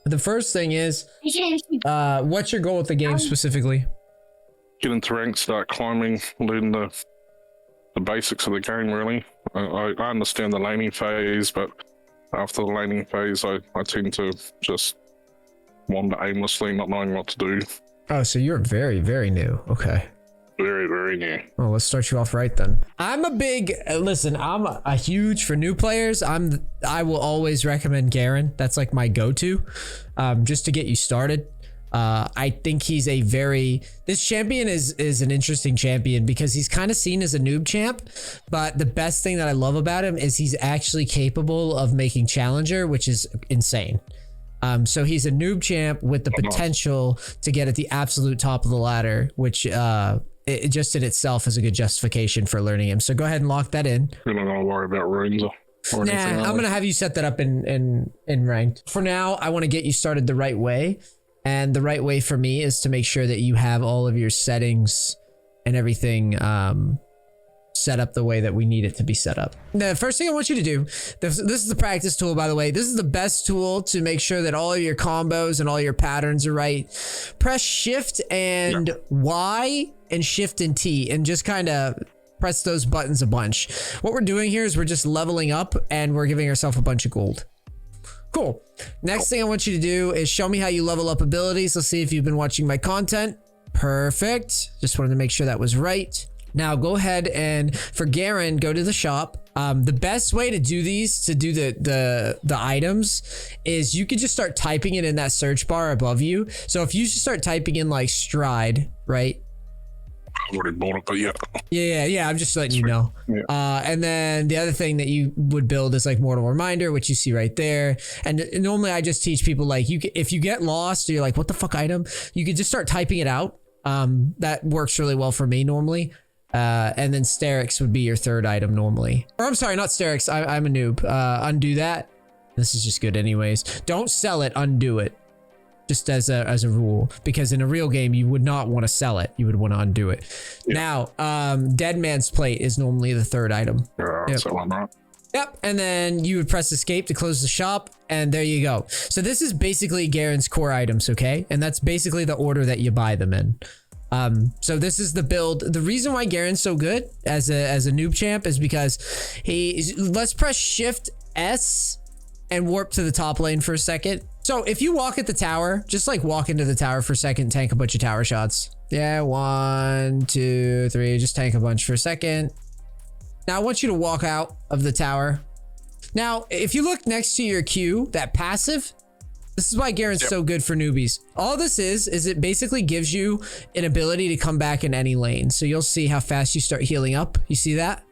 The first thing is, what's your goal with the game specifically? Get into ranked, start climbing, learn the basics of the game, really. I understand the laning phase, but after the laning phase, I tend to just wander aimlessly, not knowing what to do. Oh, so you're very, very new. Okay. Very, very new. Well, let's start you off right then. I'm a big, listen, I'm a huge for new players. I will always recommend Garen. That's like my go-to, just to get you started. I think he's this champion is an interesting champion because he's kind of seen as a noob champ, but the best thing that I love about him is he's actually capable of making challenger, which is insane. So he's a noob champ with the potential to get at the absolute top of the ladder, which it just in itself is a good justification for learning him. So go ahead and lock that in. You're not gonna worry about runes or anything. Nah, I'm gonna have you set that up in ranked. For now, I want to get you started the right way. And the right way for me is to make sure that you have all of your settings and everything set up the way that we need it to be set up. The first thing I want you to do, this is the practice tool, by the way. This is the best tool to make sure that all of your combos and all your patterns are right. Press shift and Y and shift and T and just kind of press those buttons a bunch. What we're doing here is we're just leveling up and we're giving ourselves a bunch of gold. Cool. Next thing I want you to do is show me how you level up abilities. Let's see if you've been watching my content. Perfect. Just wanted to make sure that was right. Now go ahead and for Garen, go to the shop. The best way to do these, to do the items, is you could just start typing it in that search bar above you. So if you just start typing in like stride, right? I've already bought it, but yeah. Yeah. I'm just letting you know. Yeah. And then the other thing that you would build is like mortal reminder, which you see right there. And normally I just teach people like if you get lost or you're like, what the fuck item? You could just start typing it out. That works really well for me normally. And then Sterix would be your third item normally. Or I'm sorry, not Sterix. I'm a noob. Undo that. This is just good anyways. Don't sell it, undo it. Just as a rule, because in a real game you would not want to sell it, you would want to undo it. Yeah. Now Dead Man's Plate is normally the third item. Yep. So I'm not. Yep, and then you would press escape to close the shop, and there you go. So this is basically Garen's core items, okay? And that's basically the order that you buy them in. So this is the build. The reason why Garen's so good as a noob champ is because let's press Shift S and warp to the top lane for a second. So if you walk at the tower, just like walk into the tower for a second, tank a bunch of tower shots. Yeah, 1, 2, 3, just tank a bunch for a second. Now I want you to walk out of the tower. Now, if you look next to your Q, that passive, this is why Garen's so good for newbies. All this is it basically gives you an ability to come back in any lane. So you'll see how fast you start healing up. You see that?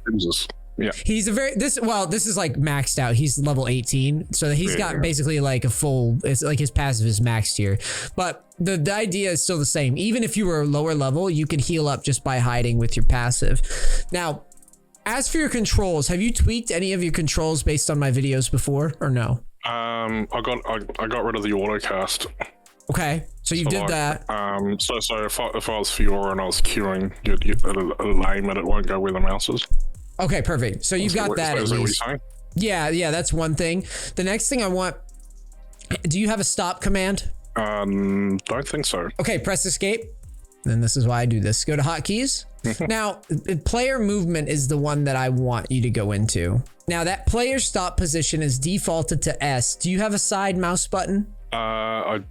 Jesus. Yeah. He's this is like maxed out. He's level 18. So he's got basically like a full, it's like his passive is maxed here. But the idea is still the same. Even if you were lower level, you could heal up just by hiding with your passive. Now, as for your controls, have you tweaked any of your controls based on my videos before or no? I got rid of the auto cast. Okay, so you did that. So if I was Fiora and I was queuing, it'll aim and it won't go where the mouse is. Okay, perfect. So you've got that at least. Yeah, that's one thing. The next thing I want, do you have a stop command? Don't think so. Okay, press escape. And this is why I do this. Go to hotkeys. Now, player movement is the one that I want you to go into. Now, that player stop position is defaulted to S. Do you have a side mouse button? I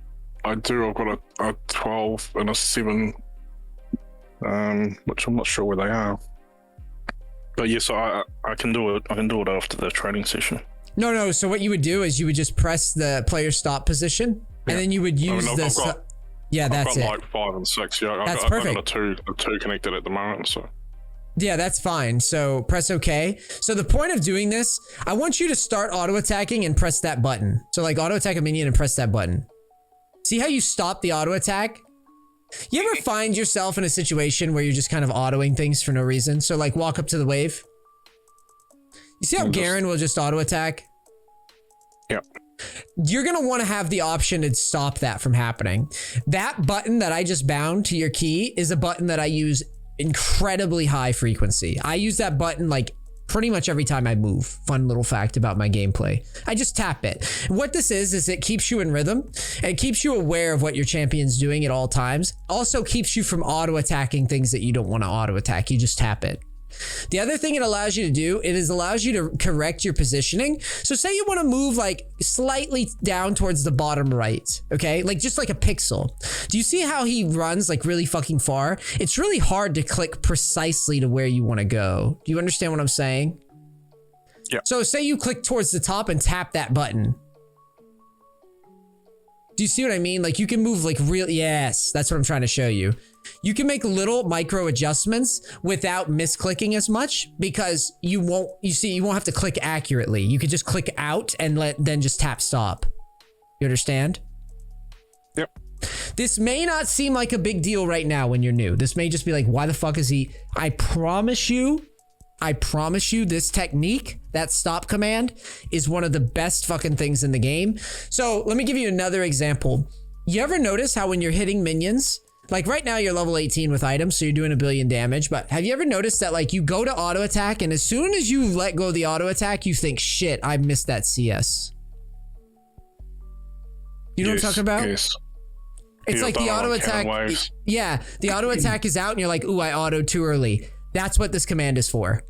do. I've got a 12 and a 7, which I'm not sure where they are. But yes, I can do it. I can do it after the training session. No. So what you would do is you would just press the player stop position, and then you would use this. Yeah, that's it. I've got like 5 and 6. Yeah, that's perfect. I've got a two connected at the moment. So. Yeah, that's fine. So press OK. So the point of doing this, I want you to start auto attacking and press that button. So like auto attack a minion and press that button. See how you stop the auto attack? You ever find yourself in a situation where you're just kind of autoing things for no reason? So like walk up to the wave. You see how Garen will just auto attack? Yep. You're going to want to have the option to stop that from happening. That button that I just bound to your key is a button that I use incredibly high frequency. I use that button like pretty much every time I move. Fun little fact about my gameplay. I just tap it. What this is it keeps you in rhythm. It keeps you aware of what your champion's doing at all times. Also keeps you from auto attacking things that you don't want to auto attack. You just tap it. The other thing it allows you to do, allows you to correct your positioning. So say you want to move like slightly down towards the bottom right, okay? Like just like a pixel. Do you see how he runs like really fucking far? It's really hard to click precisely to where you want to go. Do you understand what I'm saying? Yeah. So say you click towards the top and tap that button. Do you see what I mean? Like you can move like yes, that's what I'm trying to show you. You can make little micro adjustments without misclicking as much because you won't have to click accurately. You could just click out and then just tap stop. You understand? Yep. This may not seem like a big deal right now when you're new. This may just be like, why the fuck is he? I promise you, this technique, that stop command, is one of the best fucking things in the game. So let me give you another example. You ever notice how when you're hitting minions, like right now you're level 18 with items, so you're doing 1 billion damage, but have you ever noticed that like you go to auto attack and as soon as you let go of the auto attack, you think, shit, I missed that CS. You know what I'm talking about? Yes. It's like the auto attack. Yeah, the auto attack is out and you're like, ooh, I autoed too early. That's what this command is for.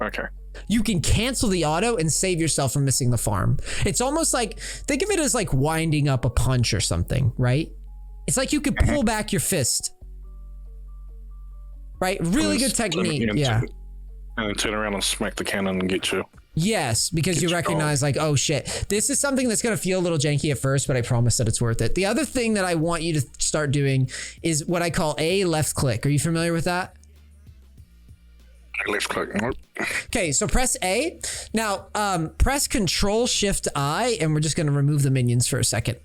Okay. You can cancel the auto and save yourself from missing the farm. It's almost like, think of it as like winding up a punch or something, right? It's like you could pull back your fist. Right? Really good technique. Yeah. And then turn around and smack the cannon and get you. Yes, because you recognize like, oh shit, this is something that's going to feel a little janky at first, but I promise that it's worth it. The other thing that I want you to start doing is what I call a left click. Are you familiar with that? Left click. Okay, so press A. Now, press Control Shift I, and we're just going to remove the minions for a second.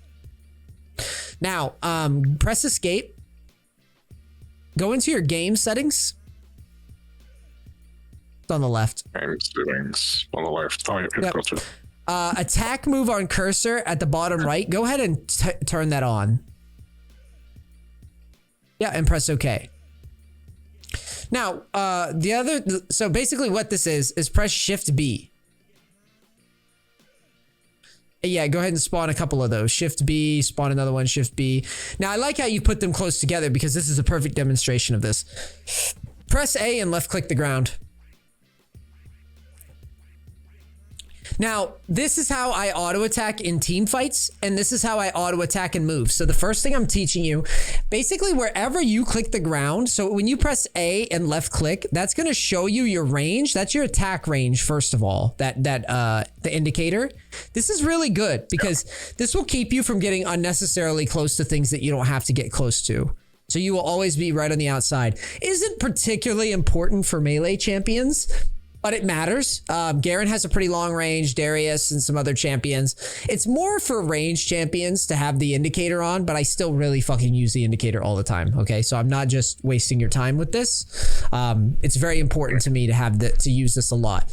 Now, press Escape. Go into your game settings. It's on the left. Game settings on the left. Oh, yeah, yep. Gotcha. Attack move on cursor at the bottom right. Go ahead and turn that on. Yeah, and press OK. Now, so basically what this is press Shift B. Yeah, go ahead and spawn a couple of those. Shift B, spawn another one, Shift B. Now, I like how you put them close together because this is a perfect demonstration of this. Press A and left click the ground. Now, this is how I auto attack in team fights, and this is how I auto attack and move. So the first thing I'm teaching you, basically wherever you click the ground, so when you press A and left click, that's going to show you your range. That's your attack range, first of all, the indicator. This is really good because this will keep you from getting unnecessarily close to things that you don't have to get close to. So you will always be right on the outside. Isn't particularly important for melee champions, but it matters. Garen has a pretty long range, Darius and some other champions. It's more for range champions to have the indicator on, but I still really fucking use the indicator all the time, okay? So I'm not just wasting your time with this. It's very important to me to have to use this a lot.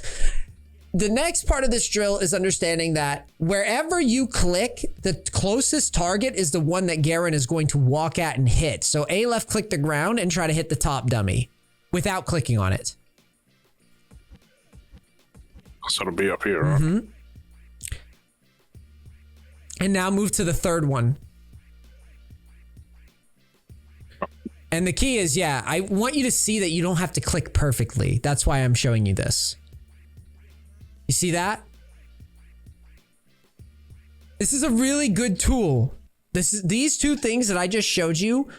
The next part of this drill is understanding that wherever you click, the closest target is the one that Garen is going to walk at and hit. So A left click the ground and try to hit the top dummy without clicking on it. So it'll be up here, right? Mm-hmm. And now move to the third one. And the key is, yeah, I want you to see that you don't have to click perfectly. That's why I'm showing you this. You see that? This is a really good tool. These two things that I just showed you,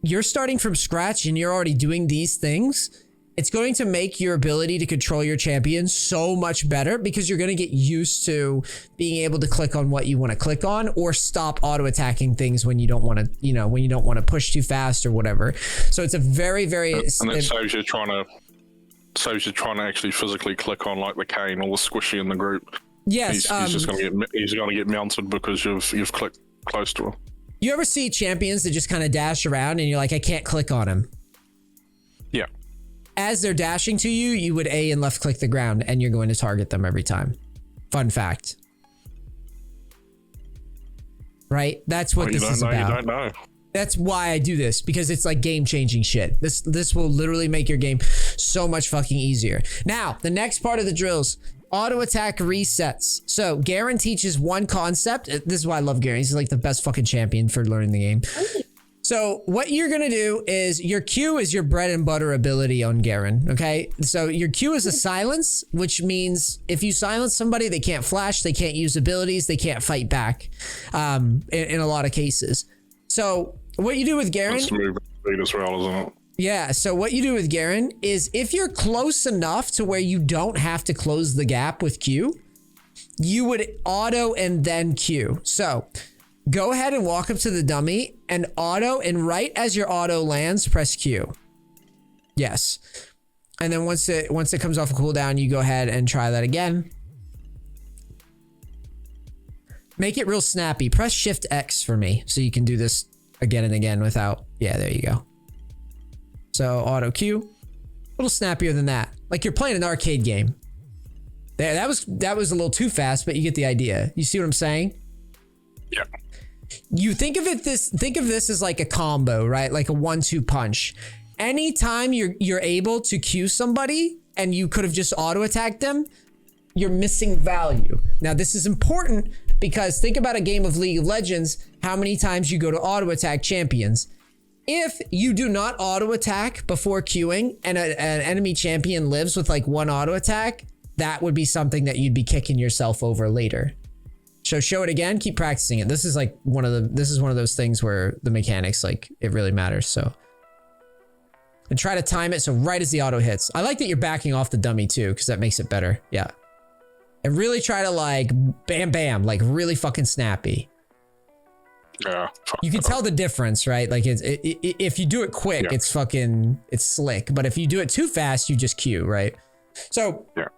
you're starting from scratch and you're already doing these things. It's going to make your ability to control your champion so much better because you're going to get used to being able to click on what you want to click on or stop auto attacking things when you don't want to, when you don't want to push too fast or whatever. So it's a very, very... And it saves you trying to actually physically click on like the cane or the squishy in the group. Yes. He's just going to get mounted because you've clicked close to him. You ever see champions that just kind of dash around and you're like, I can't click on him? Yeah. As they're dashing to you, you would A and left click the ground and you're going to target them every time. Fun fact. Right? That's what this is about. You don't know. That's why I do this, because it's like game changing shit. This will literally make your game so much fucking easier. Now, the next part of the drills, auto attack resets. So Garen teaches one concept. This is why I love Garen. He's like the best fucking champion for learning the game. So what you're going to do is your Q is your bread and butter ability on Garen. Okay. So your Q is a silence, which means if you silence somebody, they can't flash, they can't use abilities, they can't fight back in a lot of cases. So what you do with Garen. That's movement speed as well, isn't it? Yeah. So what you do with Garen is if you're close enough to where you don't have to close the gap with Q, you would auto and then Q. So go ahead and walk up to the dummy and auto, and right as your auto lands, press Q. Yes. And then once it comes off a cooldown, you go ahead and try that again. Make it real snappy. Press Shift X for me so you can do this again and again without, yeah, there you go. So auto Q, a little snappier than that. Like you're playing an arcade game. There, that was a little too fast, but you get the idea. You see what I'm saying? Yeah. You think of this as like a combo, right? Like a 1-2 punch. Anytime you're able to Q somebody and you could have just auto attacked them, you're missing value. Now this is important because think about a game of League of Legends, how many times you go to auto attack champions. If you do not auto attack before queuing and an enemy champion lives with like one auto attack, that would be something that you'd be kicking yourself over later. So show it again, keep practicing it. This is like one of those things where the mechanics, like it really matters. So, and try to time it so right as the auto hits. I like that you're backing off the dummy too, because that makes it better. Yeah. And really try to like bam, bam, like really fucking snappy. Yeah. You can tell the difference, right? Like if you do it quick, yeah. It's slick. But if you do it too fast, you just Q, right? So yeah.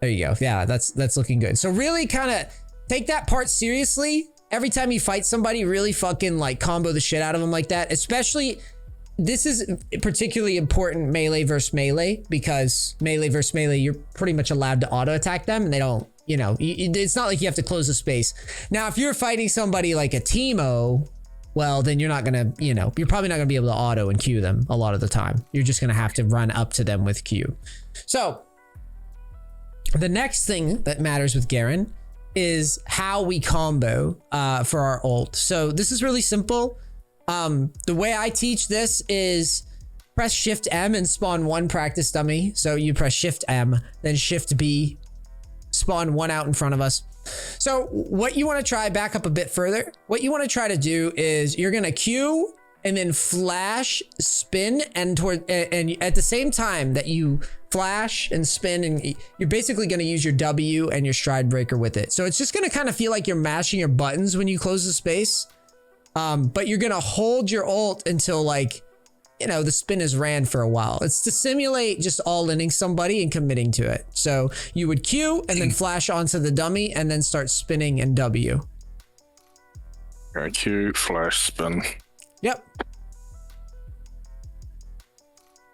There you go. Yeah, that's looking good. So really kind of take that part seriously. Every time you fight somebody, really fucking like combo the shit out of them like that. Especially, this is particularly important melee versus melee, because melee versus melee, you're pretty much allowed to auto attack them and they don't, you know, it's not like you have to close the space. Now, if you're fighting somebody like a Teemo, well, then you're not going to, you know, you're probably not going to be able to auto and Q them a lot of the time. You're just going to have to run up to them with Q. So the next thing that matters with Garen is how we combo for our ult. So this is really simple. The way I teach this is press Shift M and spawn one practice dummy. So you press Shift M, then Shift B, spawn one out in front of us. So what you want to try, back up a bit further. What you want to try to do is you're going to Q and then flash, spin, and at the same time that you flash and spin, and you're basically going to use your W and your stride breaker with it. So it's just going to kind of feel like you're mashing your buttons when you close the space. But you're going to hold your ult until, like, you know, the spin is ran for a while. It's to simulate just all-inning somebody and committing to it. So you would Q and then flash onto the dummy and then start spinning and W. Okay, Q, flash, spin. Yep.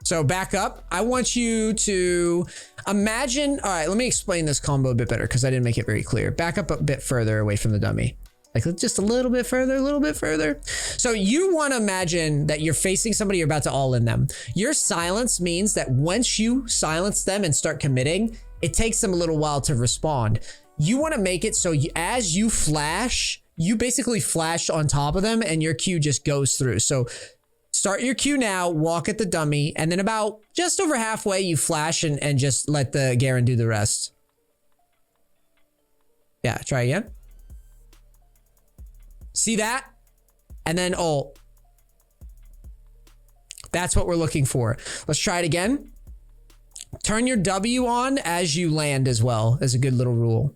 So back up. I want you to imagine. All right, let me explain this combo a bit better because I didn't make it very clear. Back up a bit further away from the dummy. Like just a little bit further, a little bit further. So you want to imagine that you're facing somebody, you're about to all in them. Your silence means that once you silence them and start committing, it takes them a little while to respond. You want to make it so as you flash, you basically flash on top of them and your Q just goes through. So start your Q now, walk at the dummy, and then about just over halfway, you flash and just let the Garen do the rest. Yeah, try again. See that? And then ult. That's what we're looking for. Let's try it again. Turn your W on as you land as well, as a good little rule.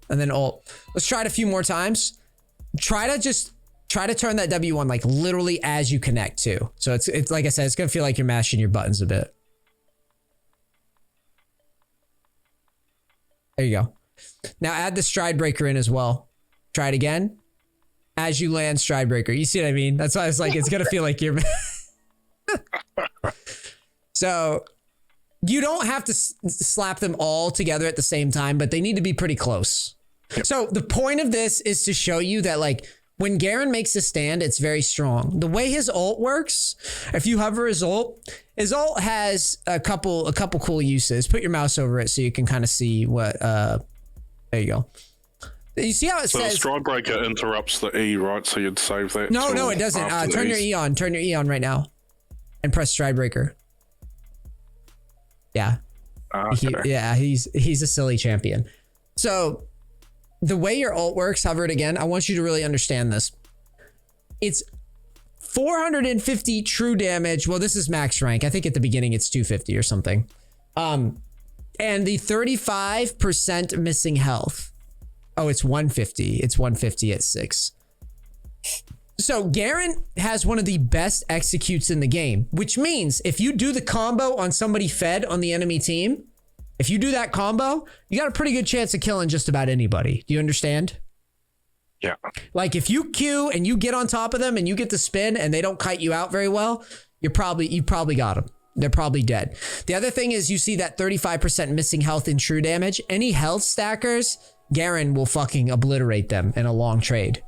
And then ult. Let's try it a few more times. Try to turn that W on like literally as you connect too. So it's like I said, it's gonna feel like you're mashing your buttons a bit. There you go. Now add the stride breaker in as well. Try it again. As you land, stride breaker. You see what I mean? That's why I was like, it's gonna feel like you're. So You don't have to slap them all together at the same time, but they need to be pretty close. Yep. So the point of this is to show you that like when Garen makes a stand, it's very strong. The way his ult works, if you hover his ult has a couple cool uses. Put your mouse over it so you can kind of see what, there you go. You see how it says... So the Stridebreaker interrupts the E, right? So you'd save that. No, it doesn't. Turn your E on. Turn your E on right now. And press Stridebreaker. Yeah. Okay. He's a silly champion. So the way your ult works, hover it again. I want you to really understand this. It's 450 true damage. Well, this is max rank. I think at the beginning it's 250 or something. And the 35% missing health. Oh, it's 150. It's 150 at 6. So Garen has one of the best executes in the game, which means if you do the combo on somebody fed on the enemy team, if you do that combo, you got a pretty good chance of killing just about anybody. Do you understand? Yeah. Like if you Q and you get on top of them and you get the spin and they don't kite you out very well, you probably got them. They're probably dead. The other thing is you see that 35% missing health in true damage. Any health stackers, Garen will fucking obliterate them in a long trade.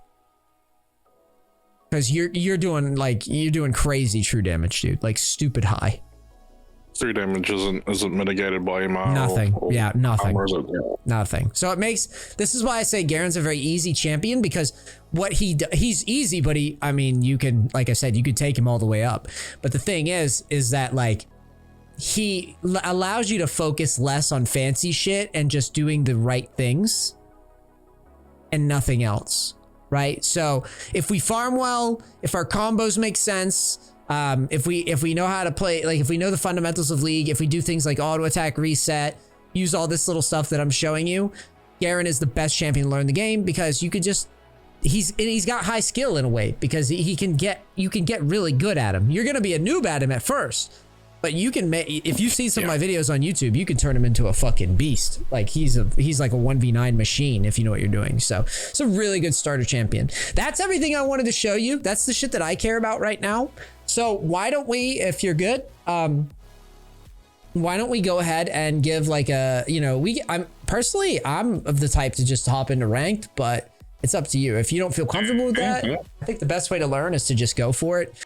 Because you're doing crazy true damage, dude. Like stupid high. True damage isn't mitigated by MR. Nothing. Nothing. Yeah. Nothing. So it makes, this is why I say Garen's a very easy champion, because what he's easy, but you can, like I said, you could take him all the way up. But the thing is that like he allows you to focus less on fancy shit and just doing the right things and nothing else. Right? So if we farm well, if our combos make sense, if we know how to play, like if we know the fundamentals of League, if we do things like auto attack, reset, use all this little stuff that I'm showing you, Garen is the best champion to learn the game, because you could just, he's got high skill in a way, because you can get really good at him. You're gonna be a noob at him at first, but you can make, if you see some of my videos on YouTube, you can turn him into a fucking beast. Like he's like a 1v9 machine if you know what you're doing. So it's a really good starter champion. That's everything I wanted to show you. That's the shit that I care about right now. So why don't we, if you're good, why don't we go ahead and give like a, I'm of the type to just hop into ranked, but it's up to you. If you don't feel comfortable with that, I think the best way to learn is to just go for it.